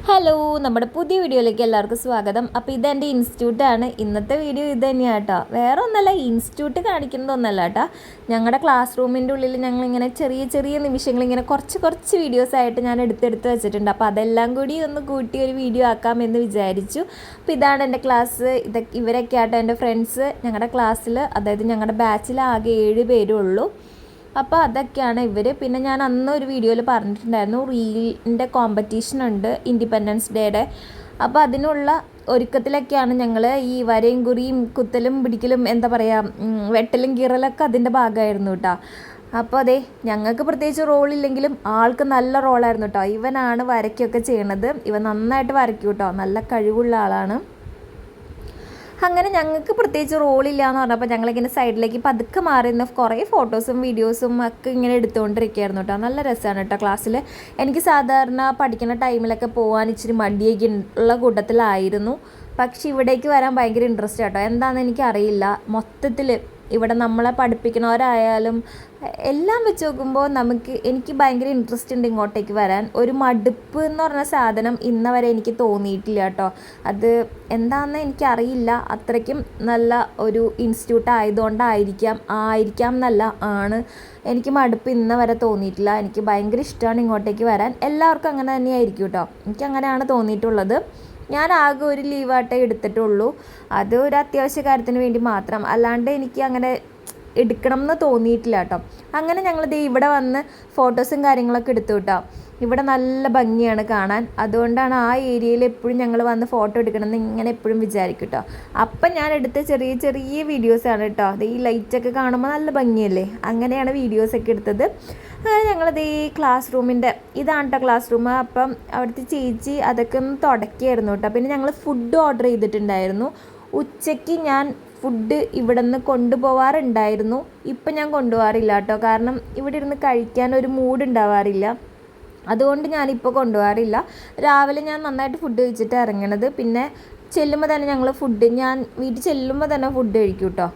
Hello, നമ്മുടെ പുതിയ വീഡിയോയിലേക്ക് എല്ലാവർക്കും സ്വാഗതം. അപ്പോൾ ഇതെൻ്റെ ഇൻസ്റ്റിറ്റ്യൂട്ടാണ്. ഇന്നത്തെ വീഡിയോ ഇത് തന്നെയാണ് കേട്ടോ. വേറെ ഒന്നല്ല, ഇൻസ്റ്റിറ്റ്യൂട്ട് കാണിക്കുന്നതൊന്നല്ല കേട്ടോ. ഞങ്ങളുടെ ക്ലാസ് റൂമിൻ്റെ ഉള്ളിൽ ഞങ്ങളിങ്ങനെ ചെറിയ ചെറിയ നിമിഷങ്ങളിങ്ങനെ കുറച്ച് വീഡിയോസായിട്ട് ഞാൻ എടുത്തെടുത്ത് വെച്ചിട്ടുണ്ട്. അപ്പോൾ അതെല്ലാം കൂടി ഒന്ന് കൂട്ടി ഒരു വീഡിയോ ആക്കാമെന്ന് വിചാരിച്ചു. അപ്പോൾ ഇതാണ് എൻ്റെ ക്ലാസ്. ഇവരൊക്കെ ആട്ടോ എൻ്റെ ഫ്രണ്ട്സ്. ഞങ്ങളുടെ ക്ലാസ്സിൽ, അതായത് ഞങ്ങളുടെ ബാച്ചിൽ ആകെ 7 പേരേ ഉള്ളൂ. അപ്പോൾ അതൊക്കെയാണ് ഇവർ. പിന്നെ ഞാൻ അന്ന് ഒരു വീഡിയോയിൽ പറഞ്ഞിട്ടുണ്ടായിരുന്നു, റീലിൻ്റെ കോമ്പറ്റീഷൻ ഉണ്ട് ഇൻഡിപെൻഡൻസ് ഡേയുടെ. അപ്പോൾ അതിനുള്ള ഒരുക്കത്തിലൊക്കെയാണ് ഞങ്ങൾ. ഈ വരയും കുറിയും കുത്തലും പിടിക്കലും, എന്താ പറയുക, വെട്ടലും കീറലൊക്കെ അതിൻ്റെ ഭാഗമായിരുന്നു കേട്ടോ. അപ്പോൾ അതെ, ഞങ്ങൾക്ക് പ്രത്യേകിച്ച് റോളില്ലെങ്കിലും ആൾക്ക് നല്ല റോളായിരുന്നു കേട്ടോ. ഇവനാണ് വരയ്ക്കൊക്കെ ചെയ്യണത്. ഇവൻ നന്നായിട്ട് വരയ്ക്കും കേട്ടോ, നല്ല കഴിവുള്ള ആളാണ്. അങ്ങനെ ഞങ്ങൾക്ക് പ്രത്യേകിച്ച് റോളില്ല എന്ന് പറഞ്ഞപ്പോൾ ഞങ്ങളിങ്ങനെ സൈഡിലേക്ക് പതുക്കെ മാറി നിന്ന് കുറേ ഫോട്ടോസും വീഡിയോസും ഒക്കെ ഇങ്ങനെ എടുത്തുകൊണ്ടിരിക്കുകയായിരുന്നു കേട്ടോ. നല്ല രസമാണ് കേട്ടോ ക്ലാസ്സിൽ. എനിക്ക് സാധാരണ പഠിക്കുന്ന ടൈമിലൊക്കെ പോകാൻ ഇച്ചിരി മടിയൊക്കെ ഉള്ള കൂട്ടത്തിലായിരുന്നു. പക്ഷെ ഇവിടേക്ക് വരാൻ ഭയങ്കര ഇൻട്രസ്റ്റ് കേട്ടോ. എന്താണെന്ന് എനിക്കറിയില്ല. മൊത്തത്തിൽ ഇവിടെ നമ്മളെ പഠിപ്പിക്കുന്നവരായാലും എല്ലാം വെച്ച് നോക്കുമ്പോൾ എനിക്ക് ഭയങ്കര ഇൻട്രസ്റ്റ് ഉണ്ട് ഇങ്ങോട്ടേക്ക് വരാൻ. ഒരു മടുപ്പ് എന്ന് പറഞ്ഞ സാധനം ഇന്ന വരെ എനിക്ക് തോന്നിയിട്ടില്ല കേട്ടോ. അത് എന്താണെന്ന് എനിക്കറിയില്ല. അത്രയ്ക്കും നല്ല ഒരു ഇൻസ്റ്റിറ്റ്യൂട്ട് ആയിരിക്കാം എന്നല്ല, എനിക്ക് മടുപ്പ് ഇന്ന വരെ തോന്നിയിട്ടില്ല. എനിക്ക് ഭയങ്കര ഇഷ്ടമാണ് ഇങ്ങോട്ടേക്ക് വരാൻ. എല്ലാവർക്കും അങ്ങനെ തന്നെയായിരിക്കും കേട്ടോ. എനിക്കങ്ങനെയാണ് തോന്നിയിട്ടുള്ളത്. ഞാൻ ആകെ ഒരു ലീവായിട്ടേ എടുത്തിട്ടുള്ളൂ. അത് ഒരു അത്യാവശ്യ കാര്യത്തിന് വേണ്ടി മാത്രം, അല്ലാണ്ട് എനിക്ക് അങ്ങനെ എടുക്കണം എന്ന് തോന്നിയിട്ടില്ല കേട്ടോ. അങ്ങനെ ഞങ്ങളിത് ഇവിടെ വന്ന് ഫോട്ടോസും കാര്യങ്ങളൊക്കെ എടുത്തു കേട്ടോ. ഇവിടെ നല്ല ഭംഗിയാണ് കാണാൻ. അതുകൊണ്ടാണ് ആ ഏരിയയിൽ എപ്പോഴും ഞങ്ങൾ വന്ന് ഫോട്ടോ എടുക്കണമെന്ന് ഇങ്ങനെ എപ്പോഴും വിചാരിക്കും കേട്ടോ. അപ്പം ഞാൻ എടുത്ത ചെറിയ ചെറിയ വീഡിയോസാണ് കേട്ടോ. അത് ഈ ലൈറ്റൊക്കെ കാണുമ്പോൾ നല്ല ഭംഗിയല്ലേ, അങ്ങനെയാണ് വീഡിയോസൊക്കെ എടുത്തത്. അങ്ങനെ ഞങ്ങളത് ഈ ക്ലാസ് റൂമിൻ്റെ ഇതാണ് കേട്ടോ ക്ലാസ് റൂം. അപ്പം അവിടുത്തെ ചേച്ചി അതൊക്കെ ഒന്ന് തുടക്കിയായിരുന്നു കേട്ടോ. പിന്നെ ഞങ്ങൾ ഫുഡ് ഓർഡർ ചെയ്തിട്ടുണ്ടായിരുന്നു. ഉച്ചയ്ക്ക് ഞാൻ ഫുഡ് ഇവിടെ നിന്ന് കൊണ്ടുപോകാറുണ്ടായിരുന്നു. ഇപ്പം ഞാൻ കൊണ്ടുപോകാറില്ല കേട്ടോ. കാരണം ഇവിടെ ഇരുന്ന് കഴിക്കാൻ ഒരു മൂഡ് ഉണ്ടാവാറില്ല. അതുകൊണ്ട് ഞാനിപ്പോൾ കൊണ്ടുപോകാറില്ല. രാവിലെ ഞാൻ നന്നായിട്ട് ഫുഡ് കഴിച്ചിട്ട് ഇറങ്ങണത്. പിന്നെ ചെല്ലുമ്പോൾ തന്നെ ഞാൻ വീട്ടിൽ ചെല്ലുമ്പോൾ തന്നെ ഫുഡ് കഴിക്കും കേട്ടോ.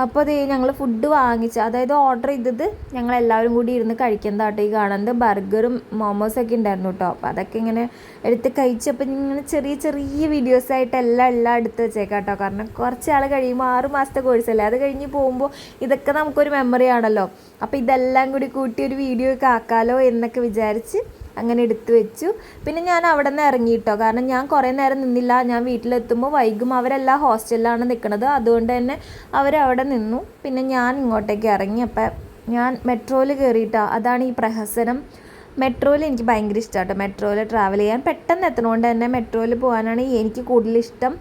അപ്പോൾ അതേ ഞങ്ങൾ ഫുഡ് വാങ്ങിച്ച്, അതായത് ഓർഡർ ചെയ്തത് ഞങ്ങളെല്ലാവരും കൂടി ഇരുന്ന് കഴിക്കുന്നതാട്ടോ ഈ കാണുന്നത്. ബർഗറും മോമോസൊക്കെ ഉണ്ടായിരുന്നു കേട്ടോ. അപ്പോൾ അതൊക്കെ ഇങ്ങനെ എടുത്ത് കഴിച്ചപ്പോൾ ഇങ്ങനെ ചെറിയ ചെറിയ വീഡിയോസായിട്ട് എല്ലാം എടുത്ത് വെച്ചേക്കാം കേട്ടോ. കാരണം കുറച്ച് ആൾ കഴിയുമ്പോൾ 6 മാസത്തെ കോഴ്സല്ലേ, അത് കഴിഞ്ഞ് പോകുമ്പോൾ ഇതൊക്കെ നമുക്കൊരു മെമ്മറി ആണല്ലോ. അപ്പോൾ ഇതെല്ലാം കൂടി കൂട്ടി ഒരു വീഡിയോ ഒക്കെ ആക്കാമല്ലോ എന്നൊക്കെ വിചാരിച്ച് അങ്ങനെ എടുത്തു വെച്ചു. പിന്നെ ഞാൻ അവിടെ നിന്ന് ഇറങ്ങിയിട്ടോ. കാരണം ഞാൻ കുറേ നേരം നിന്നില്ല. ഞാൻ വീട്ടിലെത്തുമ്പോൾ വൈകും. അവരെല്ലാം ഹോസ്റ്റലിലാണ് നിൽക്കുന്നത്. അതുകൊണ്ട് തന്നെ അവരവിടെ നിന്നു. പിന്നെ ഞാൻ ഇങ്ങോട്ടേക്ക് ഇറങ്ങി. അപ്പം ഞാൻ മെട്രോയിൽ കയറിയിട്ടോ. അതാണ് ഈ പ്രഹസനം. മെട്രോയിൽ എനിക്ക് ഭയങ്കര ഇഷ്ടമാട്ടോ. മെട്രോയിൽ ട്രാവൽ ചെയ്യാൻ പെട്ടെന്ന് എത്തണോണ്ട് തന്നെ മെട്രോയിൽ പോകാനാണ് എനിക്ക് കൂടുതൽ ഇഷ്ടം.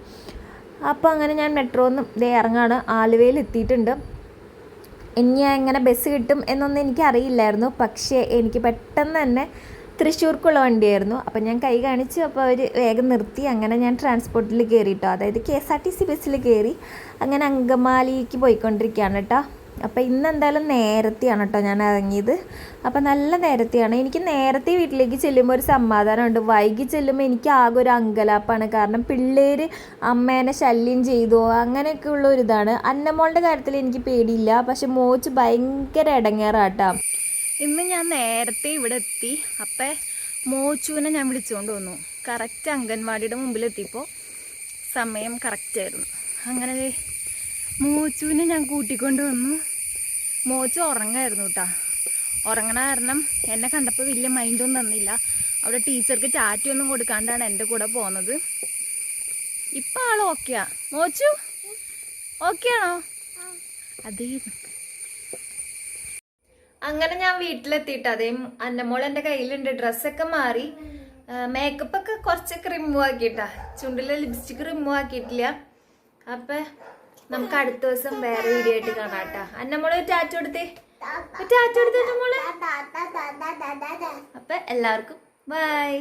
അപ്പോൾ അങ്ങനെ ഞാൻ മെട്രോയിൽ നിന്ന് ഇറങ്ങാണ്. ആലുവയിൽ എത്തിയിട്ടുണ്ട്. ഇനി എങ്ങനെ ബസ് കിട്ടും എന്നൊന്നും എനിക്കറിയില്ലായിരുന്നു. പക്ഷേ എനിക്ക് പെട്ടെന്ന് തന്നെ തൃശ്ശൂർക്കുള്ള വണ്ടിയായിരുന്നു. അപ്പം ഞാൻ കൈ കാണിച്ചു. അപ്പോൾ അവർ വേഗം നിർത്തി. അങ്ങനെ ഞാൻ ട്രാൻസ്പോർട്ടിൽ കയറിയിട്ടോ, അതായത് KSRTC ബസ്സിൽ കയറി. അങ്ങനെ അങ്കമാലിക്ക് പോയിക്കൊണ്ടിരിക്കുകയാണ് കേട്ടോ. അപ്പോൾ ഇന്ന് എന്തായാലും നേരത്തെയാണ് കേട്ടോ ഞാൻ ഇറങ്ങിയത്. അപ്പോൾ നല്ല നേരത്തെയാണ്. എനിക്ക് നേരത്തെ വീട്ടിലേക്ക് ചെല്ലുമ്പോൾ ഒരു സമാധാനമുണ്ട്. വൈകി ചെല്ലുമ്പോൾ എനിക്ക് ആകെ ഒരു അങ്കലാപ്പാണ്. കാരണം പിള്ളേർ അമ്മേനെ ശല്യം ചെയ്തോ അങ്ങനെയൊക്കെ ഉള്ള ഒരിതാണ്. അന്നമോളുടെ കാര്യത്തിൽ എനിക്ക് പേടിയില്ല. പക്ഷെ മോച്ച് ഭയങ്കര ഇടങ്ങേറാട്ടോ. ഇന്ന് ഞാൻ നേരത്തെ ഇവിടെ എത്തി. അപ്പം മോച്ചുവിനെ ഞാൻ വിളിച്ചുകൊണ്ട് വന്നു. കറക്റ്റ് അംഗൻവാടിയുടെ മുമ്പിലെത്തിയപ്പോൾ സമയം കറക്റ്റായിരുന്നു. അങ്ങനെ മോച്ചുവിനെ ഞാൻ കൂട്ടിക്കൊണ്ട് വന്നു. മോച്ചു ഉറങ്ങായിരുന്നു കേട്ടോ. ഉറങ്ങണ കാരണം എന്നെ കണ്ടപ്പോൾ വലിയ മൈൻഡൊന്നും തന്നില്ല. അവിടെ ടീച്ചർക്ക് ടാറ്റയൊന്നും കൊടുക്കാണ്ടാണ് എൻ്റെ കൂടെ പോകുന്നത്. ഇപ്പം ആൾ ഓക്കെയാ. മോച്ചു ഓക്കെയാണോ? അതേ. അങ്ങനെ ഞാൻ വീട്ടിലെത്തിയിട്ട് അതേ അന്നമോൾ എൻ്റെ കയ്യിലുണ്ട്. ഡ്രസ്സൊക്കെ മാറി, മേക്കപ്പൊക്കെ കുറച്ചൊക്കെ റിമൂവ് ആക്കിയിട്ടാ. ചുണ്ടിലെ ലിപ്സ്റ്റിക്ക് റിമൂവ് ആക്കിയിട്ടില്ല. അപ്പം നമുക്ക് അടുത്ത ദിവസം വേറെ വീഡിയോ ആയിട്ട് കാണാം കേട്ടോ. അന്നമോള് ടാറ്റ കൊടുത്തേ, അന്നമോള്. അപ്പം എല്ലാവർക്കും ബൈ.